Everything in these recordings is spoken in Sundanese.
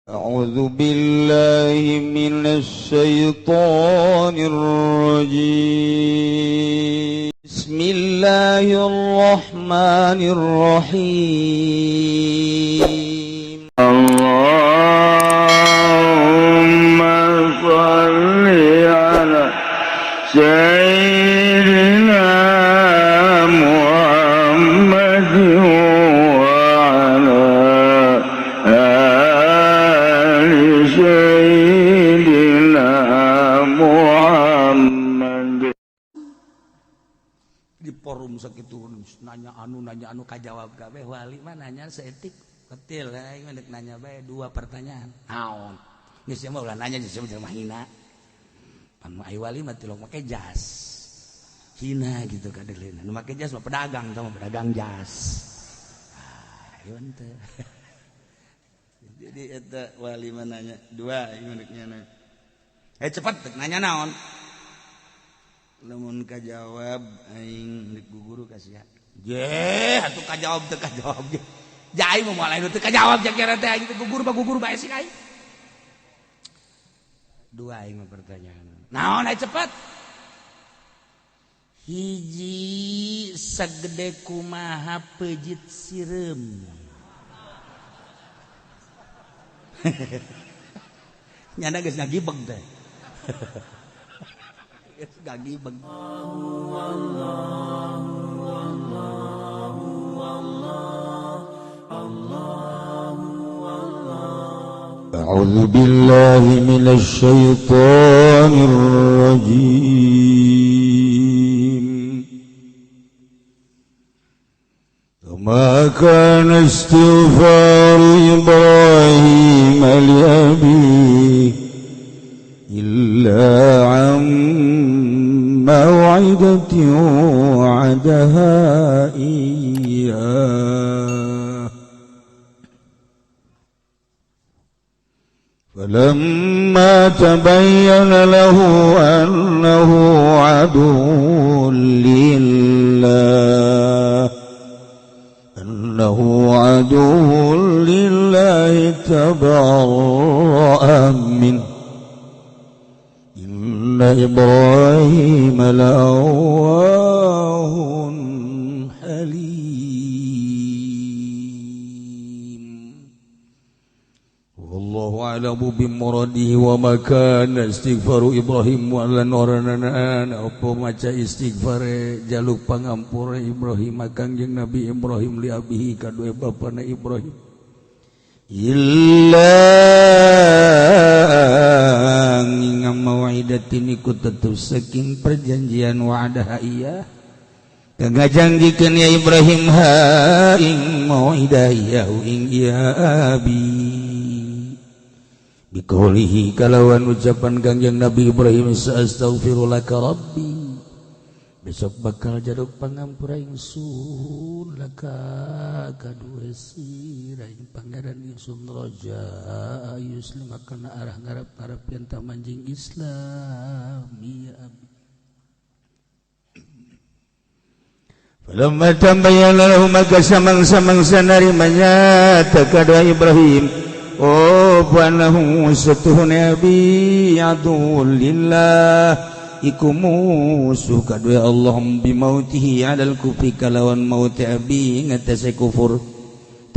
أعوذ بالله من الشيطان الرجيم بسم الله الرحمن الرحيم اللهم صل على سيدنا محمد وعلى آل سيدنا Muhammad. Di forum sakitu nanya anu kajawab kabeh wali mah nanya seetik ketil aing mah nanya bae 2 pertanyaan naon geus mah ulah nanya geus mah hina pan ai wali mah tilok make jas hina gitu kadeulina nu make jas mah pedagang tah pedagang jas ieu teh jadi eta wali mah nanya 2 ieu nya cepet nanya naon lamun kajawab aing dik guguru ka sia je atuh kajawab teu kajawab je jai mah moal anu teu kajawab jak kira teh aing teh gugur bae sih aing 2 aing mah pertanyaan naon aya cepet hiji sagede kumaha peujit sireum nyana geus ngagibeg teh gagi bang. أعوذ بالله من الشيطان الرجيم وما كان استغفار إبراهيم لأبيه إلا عن موعدة وعدها إياه فلما تبين له أنه عدو لله تبرأ منه إن إبراهيم لأواه حليم والله أعلم بمراده وما كان استغفار إبراهيم ولا نورنا apa maca istighfar jaluk pangampura Ibrahim kangjeng Nabi Ibrahim li abihi kadue bapana Ibrahim illa ngingam mau'idatin iku tetep saking perjanjian wa'adaha iya kangajangikeun ya Ibrahim ha ing mau'idah ya ing ya abi biqaulihi kalawan ucapan kangjeng Nabi Ibrahim astaghfirulaka rabbi besok bakal jaduk pangampura ingsun laka kadue sira ing pangeran ingsun raja yuslim kana arah ngarep-ngarep yen ta manjing Islam ya abi falamma tambayyana lahum maka samang-samang sanarimanya takada Ibrahim panahu satuhuna abi adu lillah iku musuh kadue Allah bimautihi alal kufri kalawan maut abi ngatasi kufur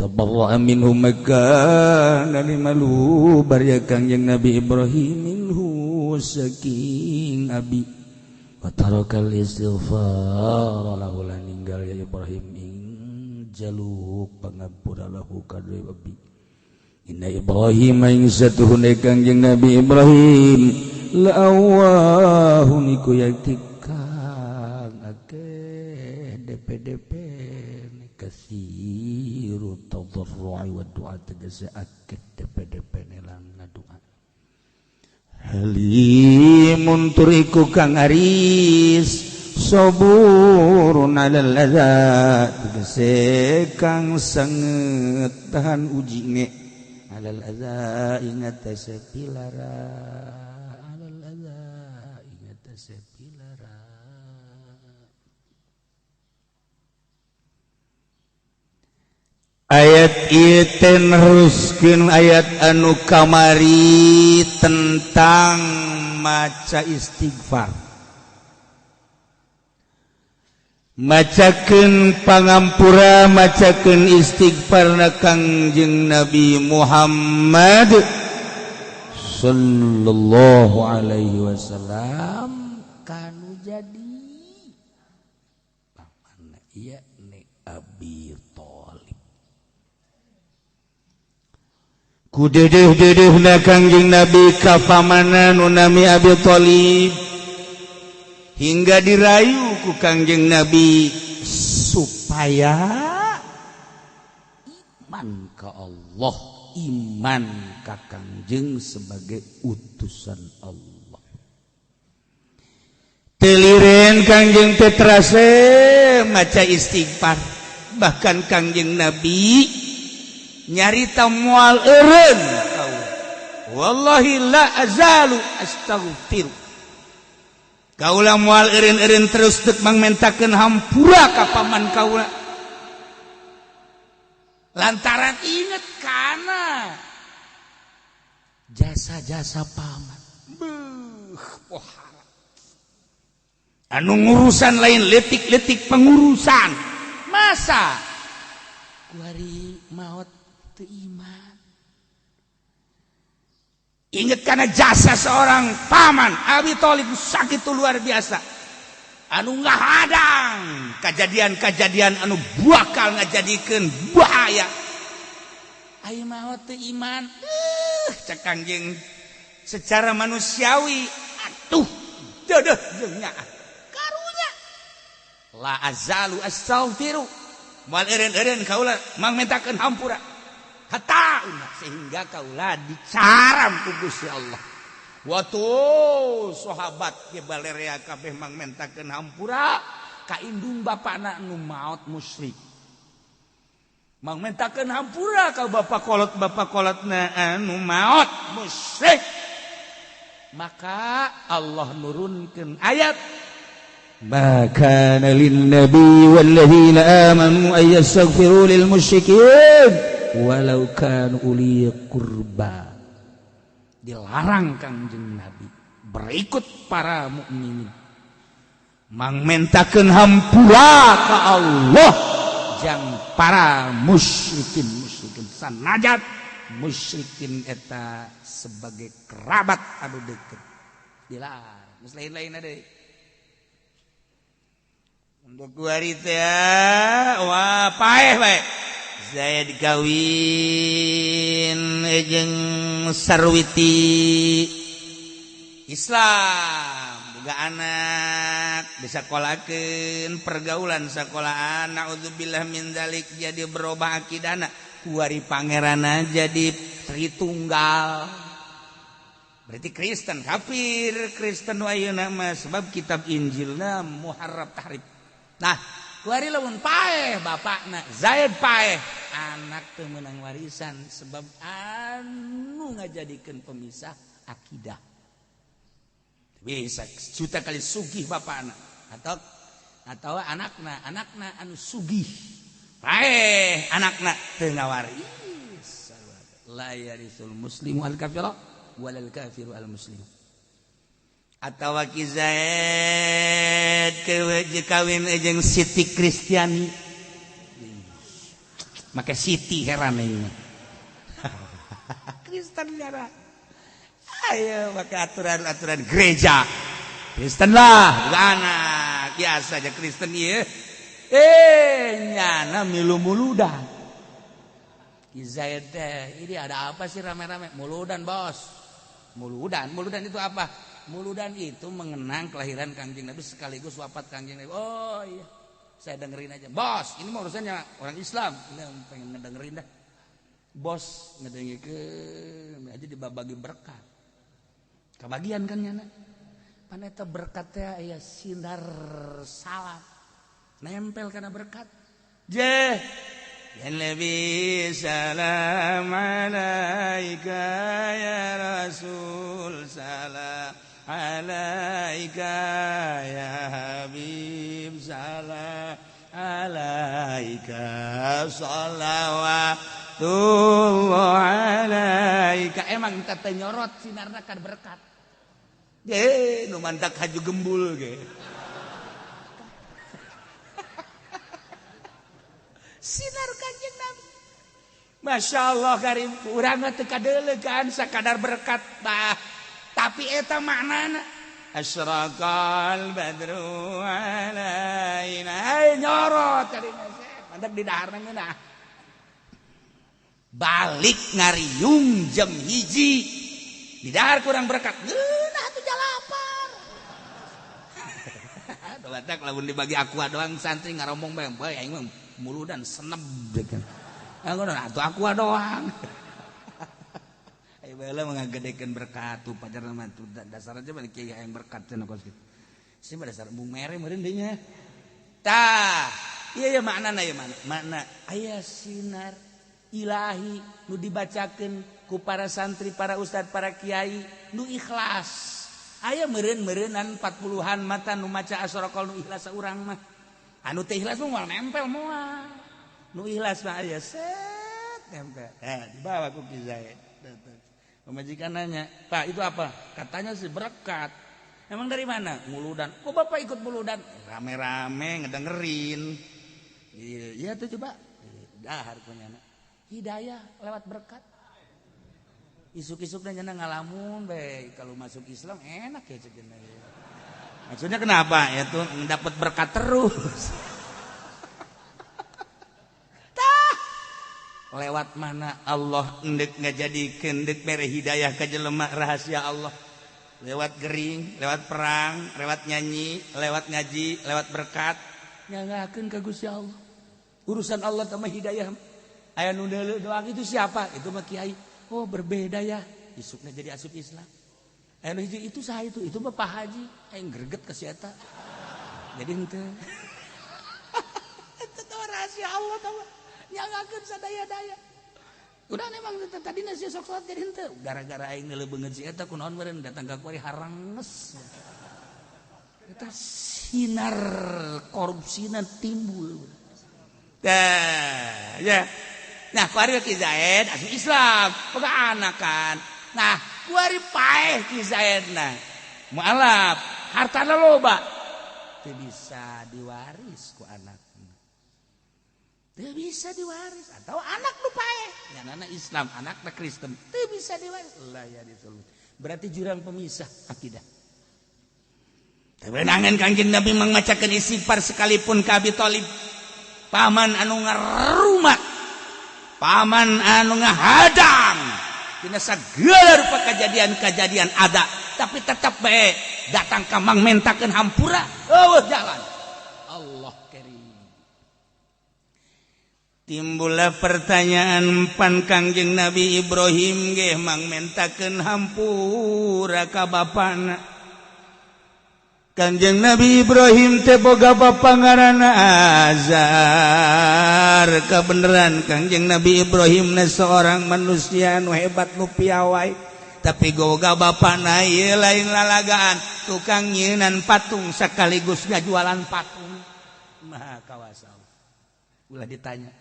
tabarra'a minhum maka nalimalu barya kangjeng Nabi Ibrahim minhu saking abi wa tarakal istighfar lahu lan ninggal ya Ibrahim ing jaluk pangampura lahu kadue abi inna Ibrahim ing satuhuna kangjeng Nabi Ibrahim la'awahun iku yaktikang akeh DP kasiru tadarru'i wa du'a tegese akeh DP nelang ngadoa halimun turiku kang aris saburun alal adza tegese kang sanget tahan uji nge alal adza ingat sepilara ayat ieu neruskeun ayat anu kamari tentang maca istighfar. Macakeun pangampura, macakeun istighfarna Kangjeng Nabi Muhammad sallallahu alaihi wasallam kanu jadi pamanna ieu ne Abi Thalib. Ku dedeuh-dedeuhna Kangjeng Nabi ka pamanna nu nami Abi Thalib hingga dirayu ku Kangjeng Nabi supaya iman ka Allah, iman ka Kangjeng sebagai utusan Allah. Telireun Kangjeng teh terase maca istighfar, bahkan Kangjeng Nabi nyarita moal eureun kaula. Wallahi la azalu astaghfir. Kaula moal eureun-eureun terus teu mangmentakeun hampura ka paman kaula. Lantaran inget kana jasa-jasa paman. Pohara. Anu ngurusan lain letik-letik pengurusan. Masa kuari maot teu iman. Ingat karena jasa seorang paman Abi Thalib sakit itu luar biasa. Anu ngahadang kejadian-kejadian anu bakal ngajadikeun bahaya. Ayeuna mah teu iman. Cek Kangjeng secara manusiawi atuh deudeuh jeung nyaah. Karunya la azalu astaghfiru. Moal eureun-eureun kaula mangmentakeun hampura. Hatta sehingga kaula dicaram ku Gusti Allah. Watu sahabat ge balerea kabeh mangmentakeun hampura ka indung bapana anu maot musyrik. Mangmentakeun hampura ka bapak kolotna anu maot musyrik. Maka Allah nurunkeun ayat ma kana lin nabi wal ladzina amanu ay yastaghfiru lil musyrikin walau kan uli qurba. Dilarang Kangjeng Nabi berikut para mukminin mangmentakeun hampura ka Allah jang para musyrikin sanajan musyrikin eta sebagai kerabat anu deukeut. Dilarang geus lain-lain deui. Untuk kuari teh wah paeh bae. Saya dikawin jeung sarwiti Islam, boga anak, disakolakeun pergaulan sakolahan, naudzubillah min dzalik jadi berubah akidana, kuari pangerana jadi Tritunggal. Berarti Kristen kafir, Kristen ayeuna mah sebab kitab Injilna muharraf tahrif. Nah, kuari lamun paeh bapakna Zaid paeh anak teu meunang warisan sebab anu ngajadikeun pemisah akidah. Bisa juta kali sugih bapakna atau anakna anu sugih paeh anakna teu ngawaris. La yarisul muslimu al kafira walal kafiru al muslim. Atawa Ki Zaid kawin jeung Siti Kristiani. Make Siti heran ieu. Kristen gara. Ayo make aturan-aturan gereja. Kristen lah, anak biasa aja Kristen ieu. Nyana milu muludan. Ki Zaid teh, ini ada apa sih rame-rame? Muludan, Bos. Muludan itu apa? Muludan itu mengenang kelahiran Kangjeng Nabi sekaligus wafat Kangjeng Nabi. Oh iya, saya dengerin aja. Bos, ini mau urusannya orang Islam. Ini pengen ngedengerin dah. Bos ngedengikeun aja dibagi berkat. Kebagian kan nyana. Paneta berkat teh aya sinar salam. Nempel kana berkat. Ya Nabi salam alaika ya Rasul salam alaika ya Habib salam alaika alaika shalawatullah alaika. Emang teh nyorot sinarna kan berkat. Nu mantak haju gembul ge. Sinar Kanjeng Nabi. Masya Allah karim, urang teu kadeulegan sakadar berkat tah. Tapi eta maknana asyraqal badru alaina. Nyorot karina mantap di daharna ngeunah. Balik ngariung jam 1. Di dahar kurang berkat. Ngeunah atuh jalapar. Batak lamun dibagi aqua doang santri ngarombong bae aing mah muludan seneb dekeun. Ngono atuh aqua doang. Ai bae mengagedekeun berkat tu pajarna mah tu dasar aja mah kieu yang berkat cenah kos kitu. Si mah dasar embung mere meureun deui nya. Tah, ieu ya maknana ya makna aya sinar ilahi nu dibacakeun ku para santri, para ustad, para kiai nu ikhlas. Aya meureun-meureunan 40-an mata nu maca asyraqal nu ikhlas urang mah. Anu teh ikhlas mah nempel moal. Nu ikhlas mah aya set nempel. Dibawa ku Ki Zaid. Pemajikan nanya, "Pak, itu apa?" Katanya sih berkat. Emang dari mana? Muludan. Kok Bapak ikut muludan? Rame-rame ngedengerin. Iya tuh coba. Dahar punya anak. Hidayah lewat berkat. Isuk-isuk dan jana ngalamun baik kalau masuk Islam enak ya cegena. Maksudnya kenapa? Ya tuh dapat berkat terus. Tah. Lewat mana Allah endek ngajadikeun endek mere hidayah ka jelema rahasia Allah. Lewat gering, lewat perang, lewat nyanyi, lewat ngaji, lewat berkat nyangakeun ka Gusti Allah. Urusan Allah sama hidayah. Aya nu deuleu doang itu siapa? Itu mah kiai. Oh berbeda ya, isuknya jadi asup Islam. Itu sah itu mah Pak Haji, yang greget ke siata. Jadi ente, itu tahu rahasia Allah tahu, nyangakeun sadaya-daya. Udah memang tadi nasi sok sholat jadi ente, gara-gara aing nelebeungeun si eta kunaon meureun datang ka kuari haranges. Eta sinar korupsina timbul. Dah, ya. Nah, kuari Ki Zaid asup Islam, boga anak kan. Nah, kuari paeh Ki Zaidna. Mualaf, hartana loba. Teu bisa diwaris ku anakna. Teu bisa diwaris atau anak nu paeh, nyanana Islam, anakna Kristen, teu bisa diwaris. Lah ya ditulut. Berarti jurang pemisah akidah. Tebenangan Kanjeng Nabi mengacakeun istighfar sekalipun ka Abi Thalib. Paman anu ngarumat paman anu ngahadang tina sagala rupa kejadian-kejadian ada tapi tetap bae datang ka mang mentakeun hampura eueuh jalan Allah karim. Timbullah pertanyaan pan Kangjeng Nabi Ibrahim ge mang mentakeun hampura ka bapana. Kanjeng Nabi Ibrahim teh boga bapa ngaranna Azar. Kebeneran Kanjeng Nabi Ibrahim na seorang manusia nu hebat nu piawai, tapi boga bapana ieu lain lalagaan, tukang nyeunan patung sekaligus ngajualan patung. Maha kawasa. Ulah ditanya.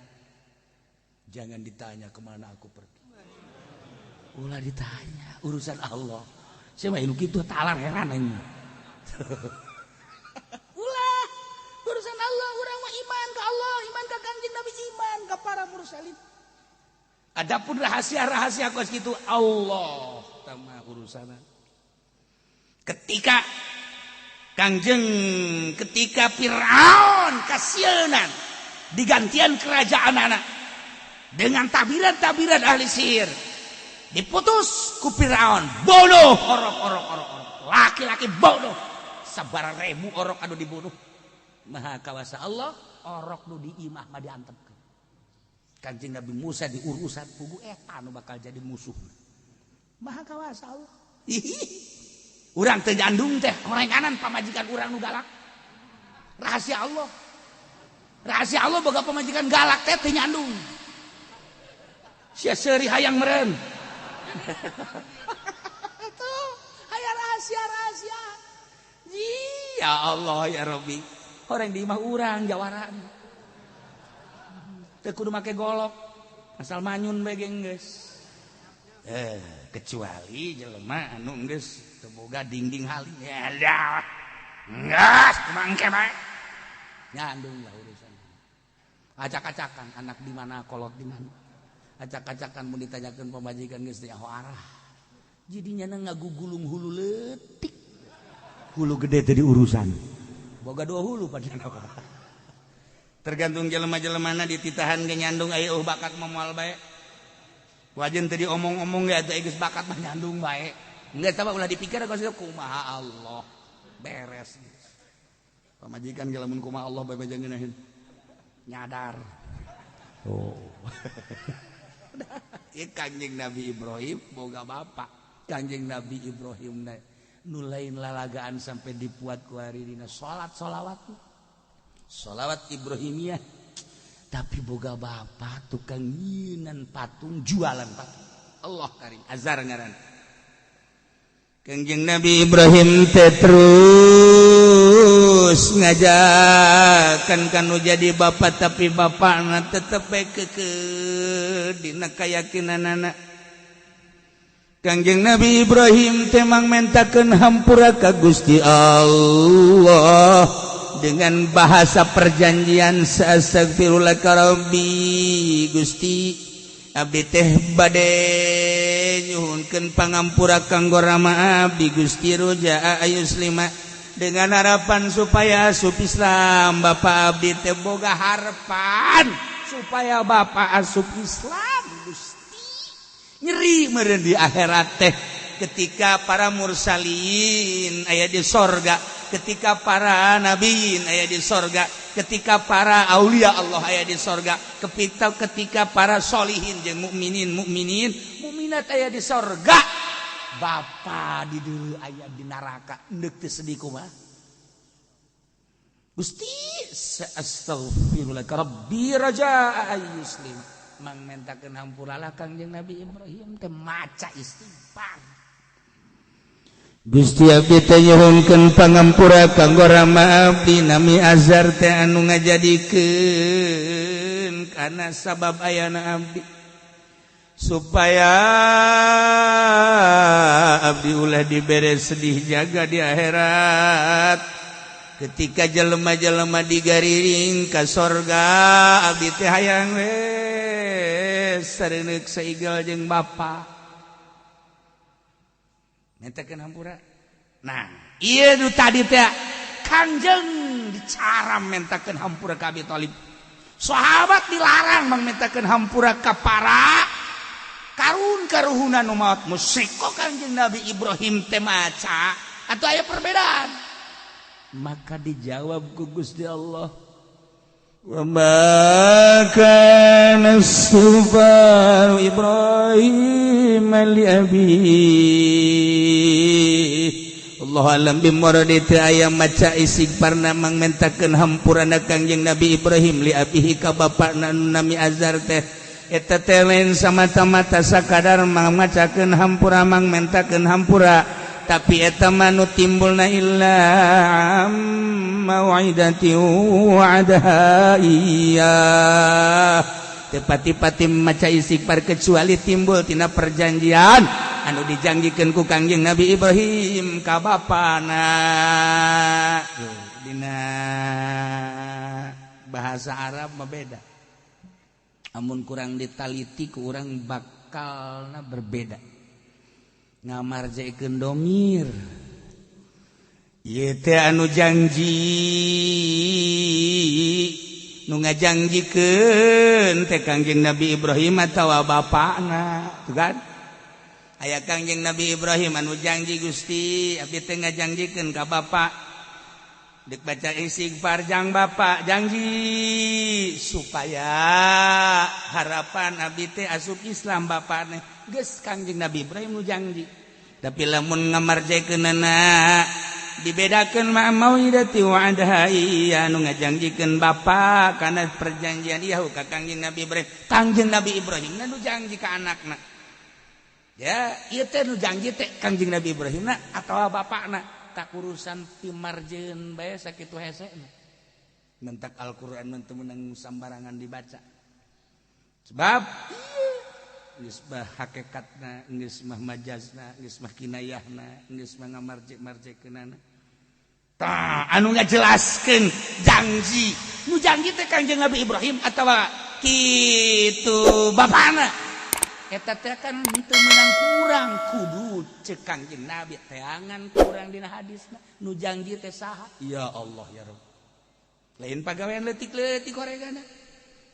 Jangan ditanya kemana aku pergi. Ulah ditanya urusan Allah. Saya mah ilmu kitu talar heran ini. Ulah urusan Allah, urang mah iman ke Allah, iman ke Kanjeng Nabi, iman ke para mursalin. Adapun rahasia-rahasia kos kitu Allah tama urusan. Ketika Firaun kasienan digantian kerajaan anak dengan tabiran-tabiran ahli sihir, diputus ku Firaun, bodoh orok laki-laki bodoh. Sabaraha ribu orok anu dibunuh. Maha kawasa Allah, orok nu diimah mah diantepkeun. Kanjeng Nabi Musa diurusan pugu eta nu bakal jadi musuh. Maha kawasa Allah. Urang teu jandung teh, ngorenganan pamajikan urang nu galak. Rahasia Allah. Rahasia Allah boga pamajikan galak teh teu nyandung. Sia seuri hayang meureun. Tuh, aya rahasia-rahasia. Ya Allah ya Rabbi, orang di imah urang jawaran. teu kudu make golok asal manyun bae geus kecuali jelema anu geus teu boga dinding halih ya geus mangke bae nyandung lah urusan acak-acakan anak di mana kolot di mana acak-acakan mun ditanyakeun pamajikan geus teh arah jadinya ngagugulung hulu leutik hulu gede teh diurusan boga 2 hulu padahal tergantung jelema-jelemana dititahan ge nyandung aya bakat moal bae wajen teh diomong-omong ge atuh geus bakat mah nyandung bae enggeus tah ulah dipikir kumaha Allah beres pamajikan ge lamun kumaha Allah bae jangan nyadar Kanjeng Nabi Ibrahim boga bapak Kanjeng Nabi Ibrahim nu lain lalagaan sampai dipuat ku hari dina sholawat Ibrahimiyah tapi boga bapak tukang nyinan patung jualan patung Allah karim azar ngaran Kanjeng Nabi Ibrahim teh terus ngajakan kanu jadi bapak tapi bapakna tetep bae kekeh dina kayakinanana Kanjeng Nabi Ibrahim temang mentakeun hampura ka Gusti Allah dengan bahasa perjanjian astagfirullah rabbi Gusti abdi teh bade nyuhunkeun pangampura kanggo rama abdi Gusti roja ayuslima dengan harapan supaya asup Islam bapak abdi teh boga harapan supaya bapak asup Islam Gusti nyeri meureun di akhirat teh ketika para mursalin aya di sorga ketika para nabiin aya di sorga ketika para aulia Allah aya di sorga ketika para solihin jeung mukminat aya di sorga bapa di dieu aya di neraka endeuh teu sedih kumaha Gusti astaghfirullah rabbi raja'a muslim mang mentakeun hampuralah Kangjeng Nabi Ibrahim teh maca istighfar Gusti abdi teh nyuhunkeun pangampura kanggo rama abdi nami azar teh anu ngajadikeun kana sabab ayana abdi supaya abdi ulah dibere sedih jaga di akhirat ketika jelema-jelema digariring ka sorga abdi teh hayang we sareuneuh saigal jeung bapa mentakeun hampura nah ieu nu tadi teh Kanjeng dicaram mentakeun hampura ka Abi Thalib sahabat dilarang mentakeun hampura ka para karun-karuhuna nu maot musyrik kok Kanjeng Nabi Ibrahim teh maca atuh aya perbedaan maka dijawab ku Gusti Allah wa ma kana istighfar Ibrahim li abi Allah alam bimuradi teu aya maca istighfar namang mentakeun hampurana Kanjeng Nabi Ibrahim li abihi ka bapana nami Azar teh eta teh lain samata-mata sakadar macakeun hampura mang mentakeun hampura tapi eta manu timbulna illa mau'idati wa'adaha iya tepati-pati maca istighfar kecuali timbul tina perjanjian anu dijanjikeun ku Kangjeng Nabi Ibrahim ka bapana dina bahasa Arab mah beda amun kurang ditaliti ku urang bakalna berbeda ngamarjaikeun domir ieu teh anu janji nu ngajanjikeun teh Kangjeng Nabi Ibrahim atawa bapana tuh kan aya Kangjeng Nabi Ibrahim anu janji Gusti abdi teh ngajanjikeun ka bapa dek baca istighfar jang bapa janji supaya harapan abdi teh asup Islam bapana geus Kangjeng Nabi Ibrahim nu janji tapi lamun ngamarjaikeunana dibedakeun ma mau'idati wa'adaha anu ngajanjikeun bapa kana perjanjian ieu ka Kangjeng Nabi Ibrahim Kangjeng Nabi Ibrahim nu janji ka anakna ya ieu teh nu janji teh Kangjeng Nabi Ibrahim atawa bapana tak urusan pimarjeun bae sakitu hesena mentak Al-Qur'an mun teu meunang sambarangan dibaca sebab geus mah hakikatna geus mah majazna geus mah kinayahna geus mah ngamarjek-marjekeunana tah anu ngajelaskeun janji nu janji teh Kangjeng Nabi Ibrahim atawa kitu bapana eta teh kan teu meunang kurang kudu ceuk Kangjeng Nabi teangan kurang dina hadisna nu janji teh saha ya Allah ya Rabb lain pagawean leutik-leutik koregana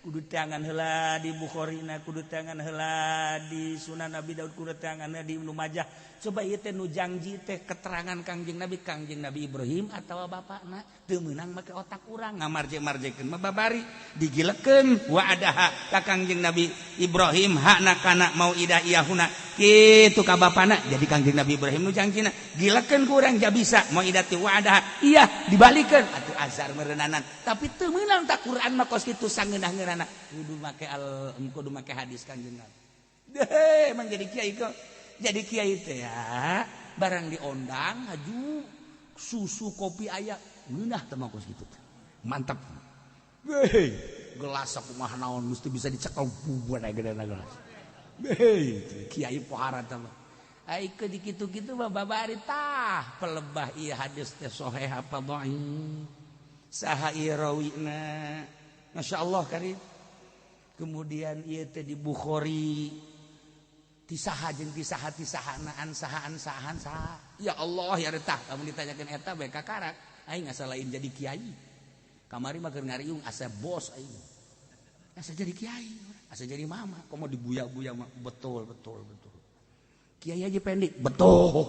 kudu teangan heula di Bukhari-na kudu teangan heula di Sunan Abi Daud kudu teangan heula di Ibnu Majah coba ieu teh nu janji teh keterangan Kangjeng Nabi Ibrahim atawa bapakna teu meunang make otak urang ngamarje-marjekeun mah babari digilekeun wa'adaha ka Kangjeng Nabi Ibrahim hakna kana mauidah iyahuna kitu ka bapana jadi Kangjeng Nabi Ibrahim nu janjina gilekeun ku urang ja bisa mauidah ti wa'adaha iya dibalikeun atuh azar meureunana tapi teu meunang tak Quran mah kos kitu sangeunah-ngeunana kudu make hadis Kangjeng Nabi emang jadi kiai kok jadi kiai teh ya barang diondang haju susu kopi aya ngeunah teh mah kos kitu mantap gelas kumaha naon mesti bisa dicekel bubuan aya gedena gelas kiai pohara teh mah ai ke di kitu-kitu mah babari tah pelebah ieu hadis teh sahih apa dhaif saha ieu rawina masyaallah karim kemudian ieu teh di Bukhari tisaha jeung tisaha-tisahanaan sahaan saha ya Allah ya retah lamun ditanyakeun eta bae kakarak aing asa lain jadi kiai kamari mah keur ngariung asa bos aing asa jadi kiai asa jadi mama komo dibuya-buya mah betul kiai aja pendek betul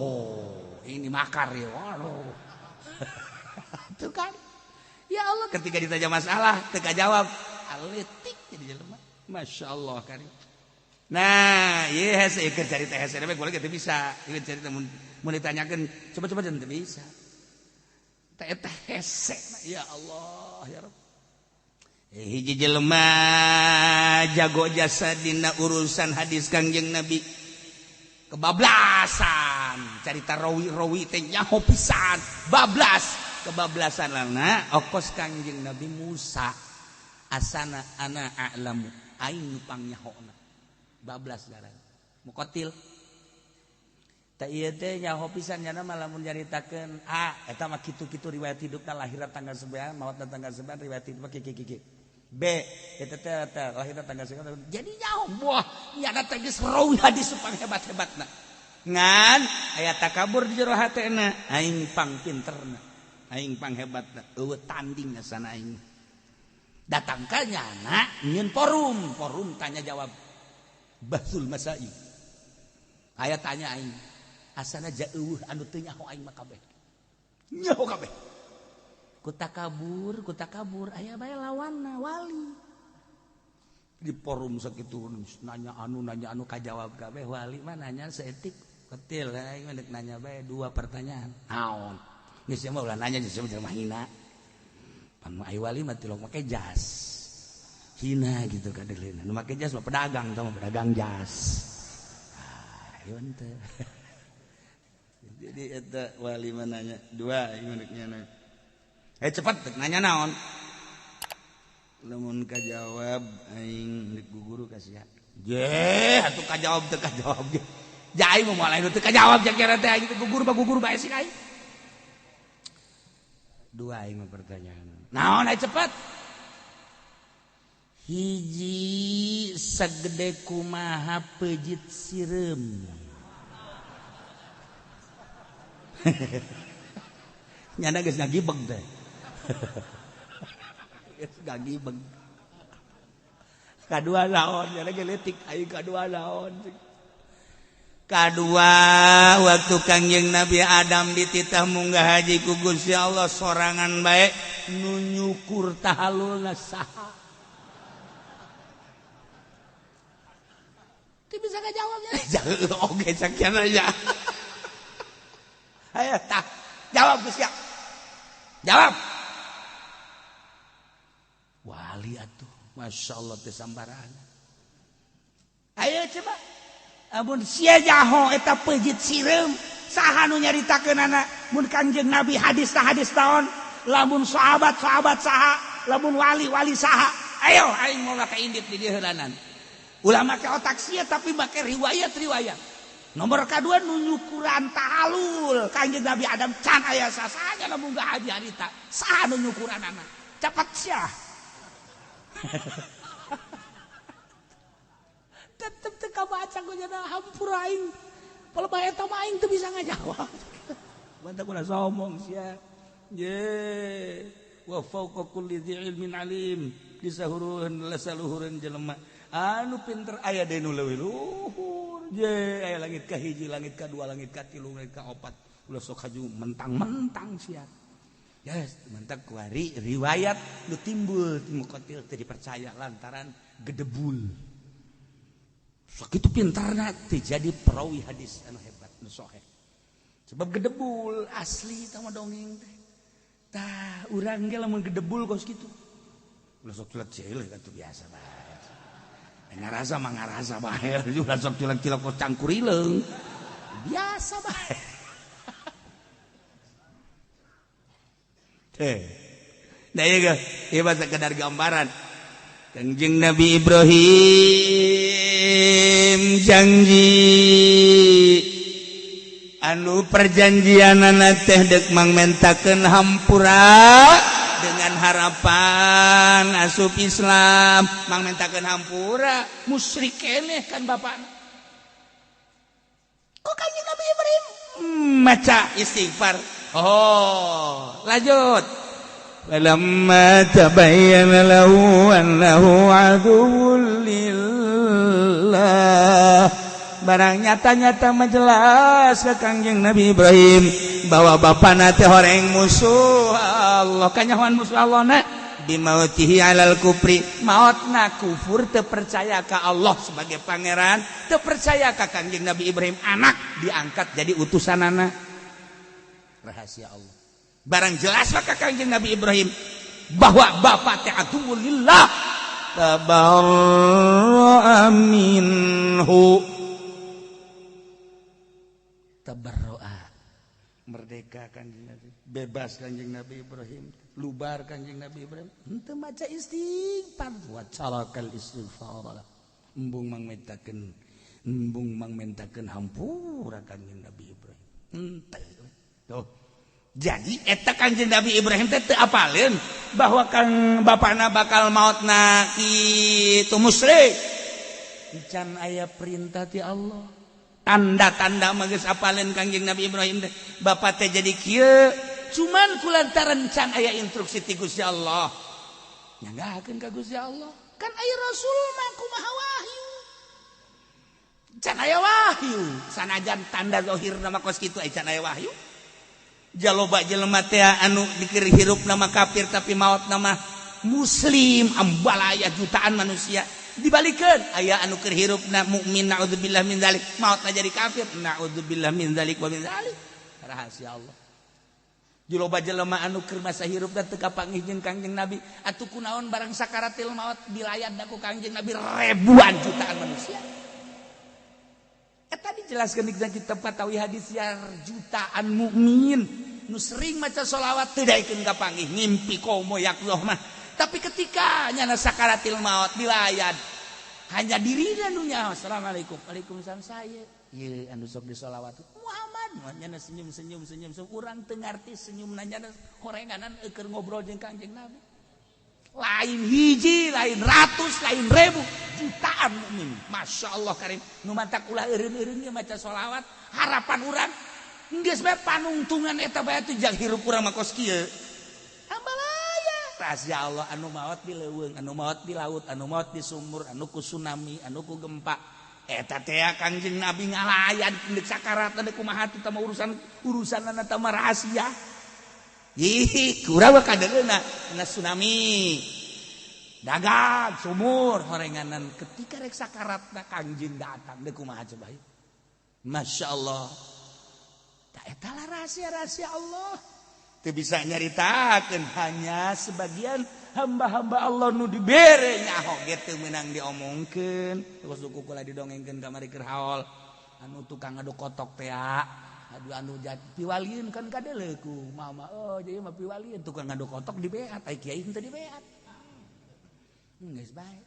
ini makar ya waduh tuh kan ya Allah ketika ditanya masalah teu kajawab aletik jadi jelema masyaallah karim nah ieu hese keur carita hese we gola teh bisa ieu carita mun ditanyakeun coba teu bisa teh eta hese ya Allah ya Rabb hiji jelema jago jasa dina urusan hadis Kangjeng Nabi kebablasan carita rawi teh nyaho pisan bablas kebablasan lana okos Kangjeng Nabi Musa asana ana a'lamu aing pangnyahona bablas garan mukotil ta ieu teh nyaho pisan nya mah lamun nyaritakeun eta mah kitu-kitu riwayat hidupna lahiran tanggal 9 maotna tanggal 9 riwayat hidup kieu B eta teh lahiran tanggal 9 jadi nyaho buah nyana teh geus rawi hadis supang hebat-hebatna ngan aya takabur di jero hatena aing pang pinterna aing pang hebatna eueuh tanding sana aing datang ka nyana nyieun forum tanya jawab Basul Masai aya tanya aing asana jauh anu teu nyaho aing mah kabeh nyaho kabeh ku takabur aya bae lawanna wali di forum sakitu nanya anu kajawab kabeh wali mah nanya seetik ketil aing mah nanya bae 2 pertanyaan naon geus mah ulah nanya geus mah hina pan ai wali mah tilok make jas hina gitu kadelena nu make jas mah pedagang tah pedagang jas ieu teh jadi eta wali mah nanya 2 ieu nanya cepat nanya naon lamun kajawab aing dik guru kasih je atuh kajawab teu kajawab ge jai mah moal anu teu kajawab jakira teh aing gugur bae sih aing 2 aing mah pertanyaan naon aya cepat hiji sagede kumaha pejit sireum nyana geus ngagibeg teh geus ngagibeg kadua naon nyana ge leutik aing kadua naon kadua waktu Kangjeng Nabi Adam dititah munggah haji ku Gusti Allah sorangan bae nu nyukur tahalulna saha teu bisa ngajawabnya oge sakian aja aya tah jawab Gus ya jawab wali atuh masyaallah teh sambaran ayo coba amun sia jaho eta pejit sireum saha nu nyaritakeunana mun Kangjeng Nabi hadis taon lamun sahabat saha lamun wali saha ayo aing mau ka indit di dieu heulanan ulama ke otak sia tapi make riwayat nomor kedua nunyukuran tahalul kanjeng Nabi Adam can aya sasanya lamun gak haji harita saha nunyukuran anak cepat sia tetep teu kabaca ku nya hampura aing palebah eta mah aing teu bisa ngajawab bantah kuna somong sia ye wa fauqa kulli dzi ilmin alim disahuruheun lasaluhureun jelema anu pinter aya deui nu leuwih luhur ye aya langit ka hiji langit ka dua langit ka tilu langit ka opat ulah sok haju mentang-mentang sia yes mentak kuari riwayat nu timbul ti muqatil teu dipercaya lantaran gedebul sakitu pintarna teu jadi perawi hadis anu hebat nu sahih sebab gedebul asli tah mah dongeng teh tah urang ge lamun gedebul kos kitu ulah sok cilek-cilek atuh biasa bae ngarasa mah ngarasa bae ulah sok cilek-cilek kos cangkurileung biasa bae teh da ieu mah sekedar gambaran Kanjeng Nabi Ibrahim janji anu perjanjianana teh deuk mangmentakeun hampura dengan harapan asup Islam mangmentakeun hampura musyrik keneh kan bapana kok Kanjeng Nabi Ibrahim maca istighfar oh lanjut falamma tabayyana lahu annahu aduwwun lillah barang nyata-nyata menjelas ke Kanjeng Nabi Ibrahim bahwa bapana teh horeng musuh Allah kanyahoan musuh Allah na bimautihi alal kufri mautna kufur teu percaya ka Allah sebagai pangeran teu percaya ka Kanjeng Nabi Ibrahim anak diangkat jadi utusanana rahasia Allah barang jelas ka Kanjeng Nabi Ibrahim bahwa bapa teh aduwwun lillah tabarra'a minhu tabarro'a merdeka Kanjeng Nabi bebas Kanjeng Nabi Ibrahim lubar Kanjeng Nabi Ibrahim henteu maca istighfar wa carakal istighfar embung mangmentakeun hampura Kanjeng Nabi Ibrahim henteu tuh jadi eta Kanjeng Nabi Ibrahim teh teu apaleun bahwa kang bapana bakal mautna kitu musyrik can aya perintah ti Allah tanda-tanda mah geus apaleun Kanjeng Nabi Ibrahim teh bapa teh jadi kieu cuman kulantaran can aya instruksi ti Gusti Allah nyanggakeun ka Gusti Allah kan aya rasul mah kumaha wahyu can aya wahyu sanajan tanda zahir nama kos kitu aya can aya wahyu jaloba jelema teh anu dikir hirup nama kafir tapi maut nama muslim ambalaya jutaan manusia dibalikeun aya anu keur hirupna mukmin naudzubillah min zalik mautna jadi kafir naudzubillah min zalik wa min zalik rahasia Allah jaloba jelema anu keur masa hirupna teu kapanggih jeung Kanjeng Nabi atuh kunaon barang sakaratil maut dilayadna ku Kanjeng Nabi ribuan jutaan manusia eta dijelaskeun dina kitab Fatawi hadis ya jutaan mukmin nu sering maca sholawat teu daekeun kapanggih ngimpi komo yakzoh mah tapi ketika nyana sakaratil maut dilayad hanya dirina nu nyaho assalamualaikum waalaikumsalam saya ieu anu sok disolawat Muhammad nyana senyum urang teu ngarti senyumna nyana horenganan keur ngobrol jeung Kanjeng Nabi lain hiji lain ratus lain ribu jutaan mukmin masya Allah karim nu mantak ulah eureun-eureun ge maca sholawat harapan urang geus bae panungtungan eta bae teh jak hirup urang mah kos kieu ambalaya rahasia Allah anu maot di leuweung anu maot di laut anu maot di sumur anu ku tsunami anu ku gempa eta teh Kanjeng Nabi ngalayan deuk sakarat deuk kumaha teh mah urusanna teh mah rahasia ih kurang kadeuna na tsunami dagang sumur horenganan ketika rek sakaratna Kanjeng datang deuk kumaha coba masya Allah tak eta lah rahasia Allah teu bisa nyaritakeun hanya sebagian hamba-hamba Allah nu dibere nyaho ge teu meunang diomongkeun terus suku kula didongengkeun kamari keur haol anu tukang adu kotok teh aduh anu jadi piwalieun kan kadeleku mama oh jadi mah piwalieun tukang ngadu kotok di beat ai kiai teu di beat geus bae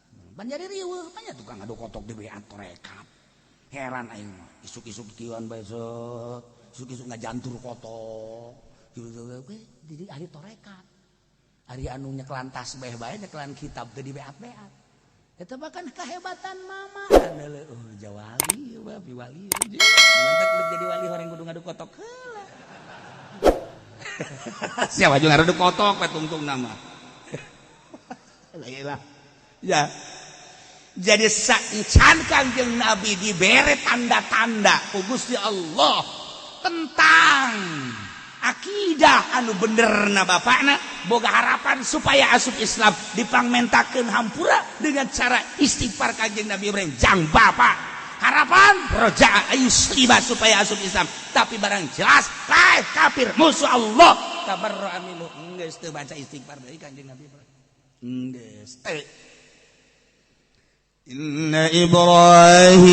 Banjari riweuh banyak tukang adu kotok di beat torekat. Heran aing mah. Isuk-isuk kieuan bae isuk-isuk ngajantur kotok. Jadi ahli torekat. Ari anu nyeklan tasbih bae nyeklan kitab teh di beat-beat. Eta bahkan kehebatan mama. Oh, jawali, babi wali. Mantak jadi wali horeng kudu ngadu kotok heula. Siapa juga ngadu kotok we tungtung nama. Lah ya. Jadi saencan Kangjeng Nabi dibere tanda-tanda ku Gusti Allah tentang akidah anu benerna bapakna boga harapan supaya asup Islam dipangmentakeun hampura dengan cara istighfar Kangjeng Nabi Ibrahim jang bapak harapan roja ayuslima supaya asup Islam tapi barang jelas lain kafir musuh Allah tabarra minhu geus teu baca istighfar deui Kangjeng Nabi Ibrahim geus teu Inna Ibrahim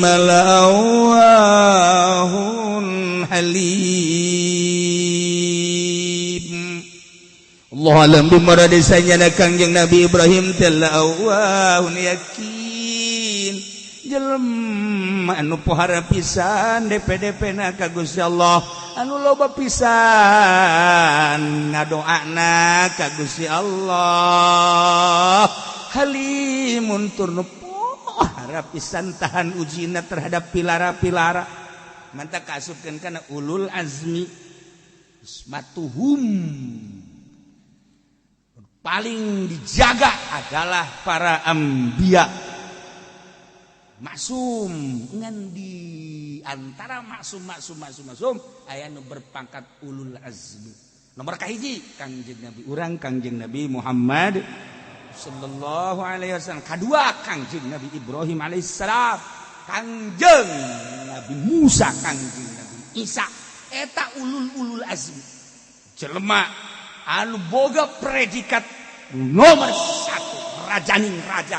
la'awahun halim Allah alam bimaradisanya na Kangjeng Nabi Ibrahim la'awahun yakin jelema anu pohara pisan DP na ka Gusti Allah anu loba pisan ngadoana ka Gusti Allah halimun turnu pohara pisan tahan ujina terhadap pilara-pilara mantap kasupkeun kana ulul azmi ismatuhum paling dijaga adalah para anbiya maksum ngan di antara maksum aya nu berpangkat ulul azmi nomor kahiji Kangjeng Nabi urang Kangjeng Nabi Muhammad sallallahu alaihi wasallam kadua Kangjeng Nabi Ibrahim alaihissalam Kangjeng Nabi Musa Kangjeng Nabi Isa eta ulul azmi jelema anu boga predikat nomor 1 rajaning raja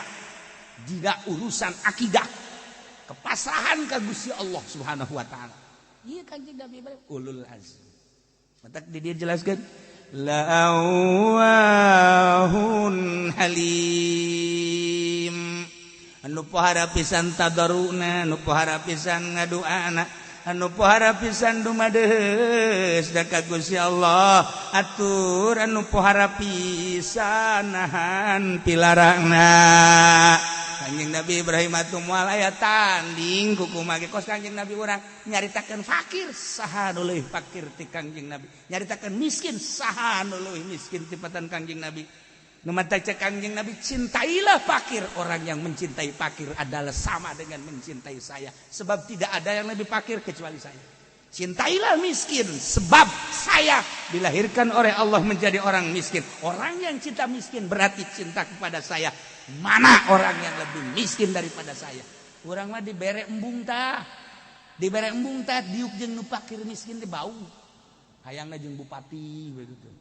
dina urusan akidah kepasrahan ka Gusti Allah Subhanahu wa taala ieu Kangjeng Nabi Ibrahim ulul azmi matak di dieu jelaskeun la'awahun halim anu pohara pisan tadarruna anu pohara pisan ngadoana anu pohara pisan dumadeus da ka Gusti Allah atur anu pohara pisan nahan pilarangna Kangjeng Nabi Ibrahim atuh moal aya tanding kumaha ge kos Kangjeng Nabi urang nyaritakeun fakir saha nu leuwih fakir ti Kangjeng Nabi nyaritakeun miskin saha nu leuwih miskin ti patan Kangjeng Nabi nu mataca Kangjeng Nabi cintailah fakir orang yang mencintai fakir adalah sama dengan mencintai saya sebab tidak ada yang lebih fakir kecuali saya cintailah miskin sebab saya dilahirkan oleh Allah menjadi orang miskin orang yang cinta miskin berarti cinta kepada saya mana orang yang lebih miskin daripada saya urang mah dibere embung tah diuk jeung nu fakir miskin teh bau hayangna jeung bupati begitu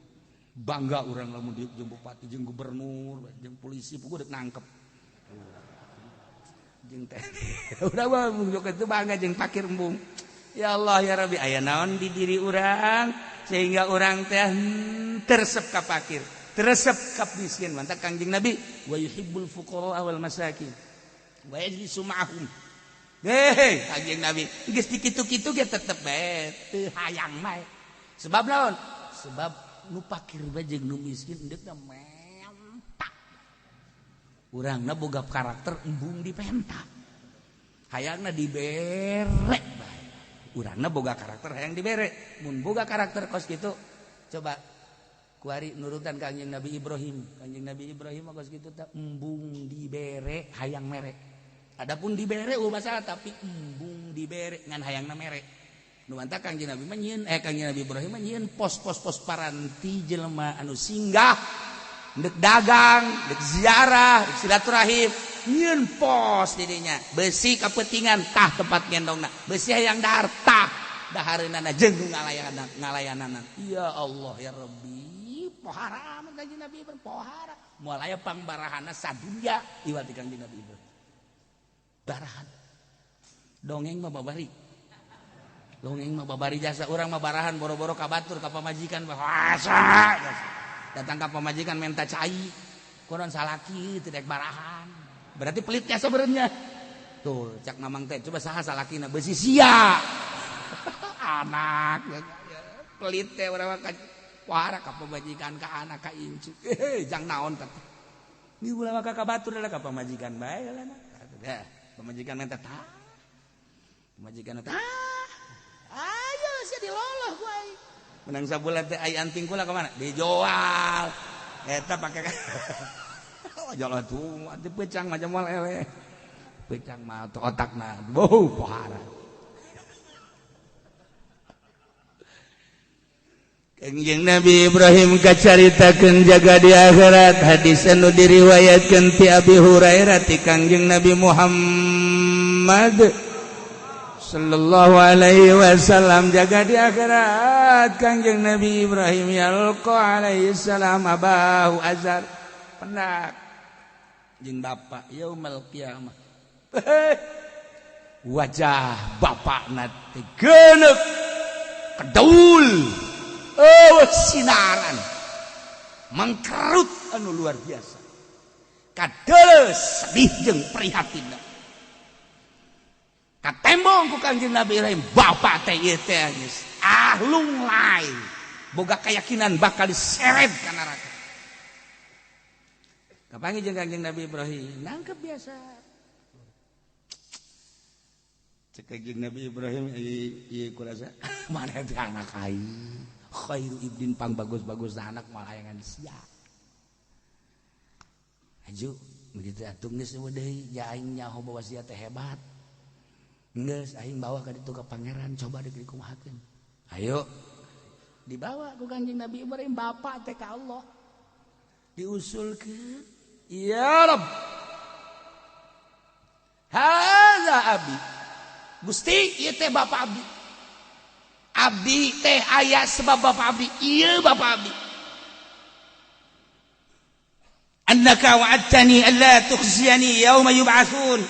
bangga urang lamun diuk jeung bupati jeung gubernur jeung polisi puguh deuk nangkep jeung teh urang mah itu bangga jeung fakir embung ya Allah ya Rabbi aya naon di diri urang sehingga urang teh teresep ka fakir teresep ka miskin mantap Kangjeng Nabi wa yuhibbul fuqara wal masakin wa yajlisu ma'ahum Kangjeng Nabi geus dikitu-kitu ge tetep bae teu hayang bae sebab naon sebab nu fakir bae jeung nu miskin deukna mentak urangna boga karakter embung dipenta hayangna dibere bae urangna boga karakter hayang dibere mun boga karakter kos kitu coba kuari nurutan Kangjeng Nabi Ibrahim kos kitu teh embung dibere hayang mere adapun dibere masalah tapi embung dibere ngan hayangna mere nu mantap Kangjeng Nabi Kangjeng Nabi Ibrahim nyieun pos-pos paranti jelema anu singgah deuk dagang deuk ziarah deuk silaturahim nyieun pos didinya besi kapetingan tah tempat ngendongna besi hayang dahar tah dahareunana jeung ngalayanana ya Allah ya Rabbi pohara Kangjeng Nabi Ibrahim pohara moal aya pangbarahanna sadunya iwal ti Kangjeng Nabi Ibrahim barahan dongeng mah babari jasa urang mah barahan boro-boro ka batur ka pamajikan bahasa datang ka pamajikan minta cai Kunaon salaki teu daek barahan. Berarti pelitnya sebenarnya. Tuh, cak mamang teh coba saha salakina besi sia. Anak pelit teh urang ka wara ka pamajikan ka anak ka incu. Jang naon teh. Ni ulah maka ka batur lah ka pamajikan bae lah. Dah, pamajikan mah teh tah. Pamajikan teh ayo sia diloloh ku ai. Menang sabulan teh ai anting kula ka mana? Dijual. Eta pake oh jalan tuh atuh pecang macam moal eleh. Pecang mah otakna bau pohara. Kangjeng Nabi Ibrahim kacaritakeun jaga di akhirat hadis anu diriwayatkeun ti Abi Hurairah ti Kangjeng Nabi Muhammad sallallahu alaihi wasallam jaga di akhirat Kangjeng Nabi Ibrahim yalqa alaihi salam abahu azar pendak jeung bapa yaumul qiyamah wajah bapakna teh geuneuk kedaul sinaran mangkerut anu luar biasa kadeus sedih jeung prihatinna katembong ku Kangjeng Nabi Ibrahim bapak teh ieu teh geus ahlung lain boga keyakinan bakal diseret ka neraka kapanggih jeung Kangjeng Nabi Ibrahim nangkep biasa cek Kangjeng Nabi Ibrahim ieu kurasa mana teh anak aing khairu ibdin pang bagus-bagus anak malayangan sia aju begitu atuh geus deui ja aing nyaho bawa sia teh hebat geus aing bawa ka ditu ka pangeran coba deuk dikumahakeun ayo dibawa ku Kangjeng Nabi Ibrahim bapak teh ka Allah diusulkeun ya Rabb hadza abi Gusti ieu teh bapak abdi abdi teh aya sebab bapak abdi ieu bapak abdi annaka wa'adtani alla tukhziyani yauma yub'atsun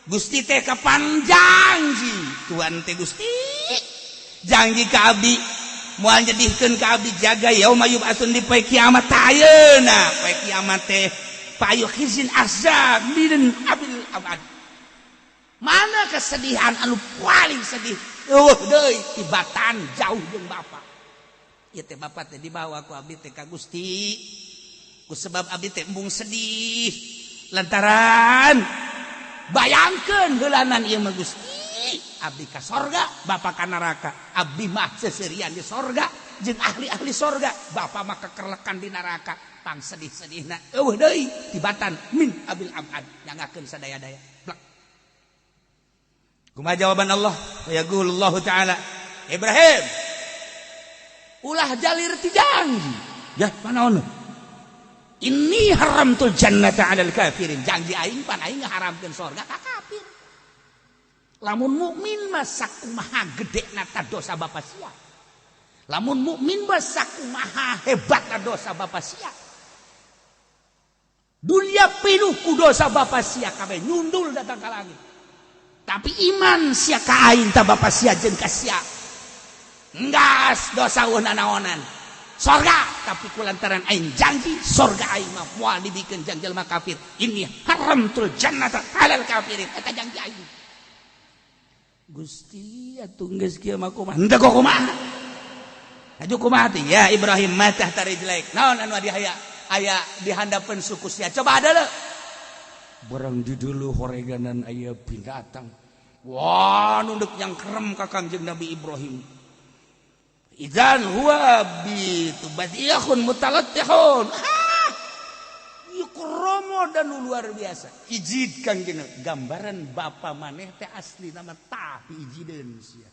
Gusti teh kapan janji Tuhan teh Gusti janji ka abdi moal nyedihkeun ka abdi jaga yauma yub'atsun di poe kiamat ayeuna poe kiamat teh payu khizin azab min abil abad mana kesedihan anu paling sedih deui tibatan jauh jeung bapak ieu teh bapak teh dibawa ku abdi teh ka Gusti ku sebab abdi teh embung sedih lantaran bayangkeun heulanan ieu mah Gusti abdi ka sorga bapak ka neraka abdi mah seserian di sorga jeung ahli-ahli sorga bapak mah kekerlekan di neraka pang sedih-sedihna eueuh deui tibatan min abil abad nyangakeun sadaya-daya kumaha jawaban Allah yaqulullahu ta'ala Ibrahim ulah jalir ti janji ya panaon inni haramtul jannata 'alal kafirin janji aing pan aing ngaharamkeun surga ka kafir lamun mukmin mah sakumaha gedena ta dosa bapa sia lamun mukmin mah sakumaha hebatna dosa bapa sia dunia penuh ku dosa bapa sia kabeh nyundul datang ka langit tapi iman sia ka aing ta bapa sia jeung ka sia enggas dosa naonan sorga tapi kulantaran aing janji sorga aing mah moal dibikeun jeung jelema kafir ini haramtul jannata 'alal kafirin eta janji aing Gusti atuh geus kieu mah kumaha henteu kumaha aju kumaha teh ya Ibrahim matah tarijlaik naon anu aya di handapeun suku sia coba adalah barang di dulu horeganan aya binatang wah nunduk yang kerem ka Kangjeng Nabi Ibrahim idzan huwa bi tubadiyahun mutalattihun ieu kromo dan luar biasa ijid Kangjeng gambaran bapa maneh teh asli nama tah ijideun sia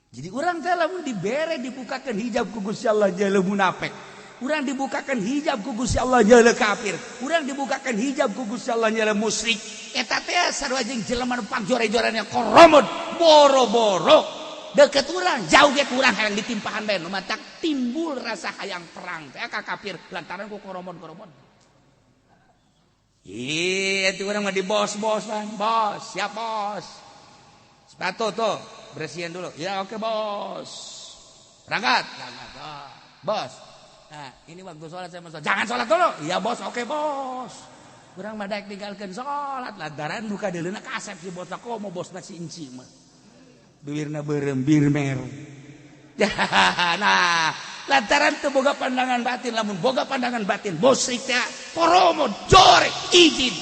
jadi urang teh lamun dibere dibukakeun hijab ku Gusti Allah jalu munafik urang dibukakan hijab ku Gusti Allah nyeuleuh kafir urang dibukakan hijab ku Gusti Allah nyeuleuh musyrik eta teh sarua jeung jelema nu pangjore-jorana koromod boro-boro deukeut urang jauh ge urang hayang ditimpahan bae nu matak timbul rasa hayang perang teh ka kafir lantaran ku koromod-koromod itu urang mah di bos-bos kan bos siap bos sepatu tuh bersihin dulu ya oke bos berangkat bos Nah, ini waktu sholat saya masuk. Jangan sholat dulu. Iya bos, oke bos. Kurang madak tinggalkan sholat. Lantaran buka deleuna kasep si bos aku mau bosna si inci mah. Duirna berembir mer. Nah, lantaran teu boga pandangan batin, lamun boga pandangan batin, bos teh poromo jore izin.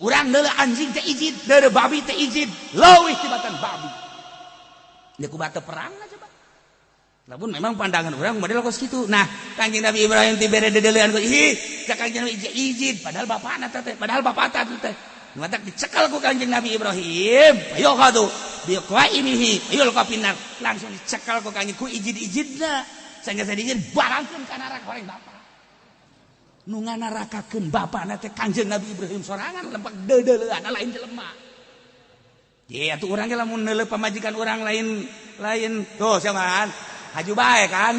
Urang deuleu anjing teh izin, deuleu babi teh izin, leuwih tibatan babi. Dia kubata perang aja coba. Lamun memang pandangan orang model kos kitu. Nah, Kanjeng Nabi Ibrahim ti bere dedeulean ku Kanjeng Nabi izin padahal bapana teh padahal bapata teh. Ngatak dicekal ku Kanjeng Nabi Ibrahim. Ayo kadu bi qaimihi ayo ka pinar langsung dicekal ku Kanjeng ku izin-izinna. Sangga izin barangkeun ka neraka horeng bapa. Nu nganarakakeun bapana teh Kanjeng Nabi Ibrahim sorangan lempek dedeulean lain jelema. Ya atuh urang ge lamun neuleuh pamajikan urang lain tuh siamaan haju bae kan.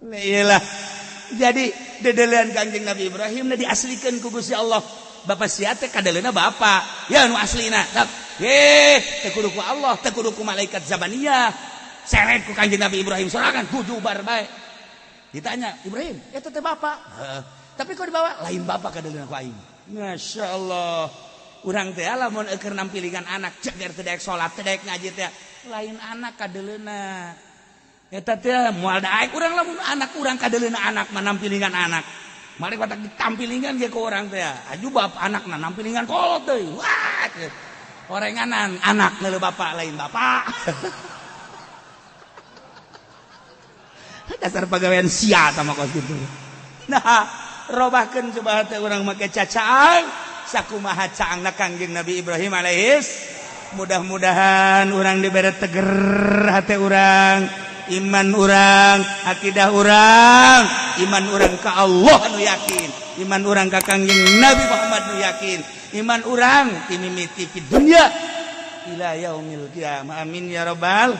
Nah iyalah. Jadi dedeulean Kanjeng Nabi Ibrahim na diaslikeun ku Gusti Allah. Bapa sia teh kadeleuna bapa. Ya nu aslina. Teu kudu ku Allah, teu kudu ku malaikat zabaniyah. Seret ku Kanjeng Nabi Ibrahim sorangan kujubar bae. Ditanya, "Ibrahim, eta teh bapa?" Tapi kok dibawa lain bapa kadeleuna ku aing. Masyaallah. Urang teh lamun keur nampilingan anak ceger teu daek salat, teu daek ngaji teh lain anak kadeleuna. Eta teh moal daek urang lamun anak urang kadeleuna anak mah nampilingan anak. Mari batak ditampilingan ge ku urang teh. Aju bapa anakna nampilingan kolot deui. Wah. Orenganan anak neuleuh bapa lain bapa. Dasar pagawean sia sama kos kitu. Nah, robahkeun coba teh urang make cacaang. Sakumaha caangna Kangjeng Nabi Ibrahim alaihis. Mudah-mudahan urang dibere teger hate urang, iman urang, akidah urang, iman urang ka Allah nu yakin, iman urang ka Kangjeng Nabi Muhammad nu yakin, iman urang ti mimiti fi dunya ila yaumil qiyamah. Amin ya rabbal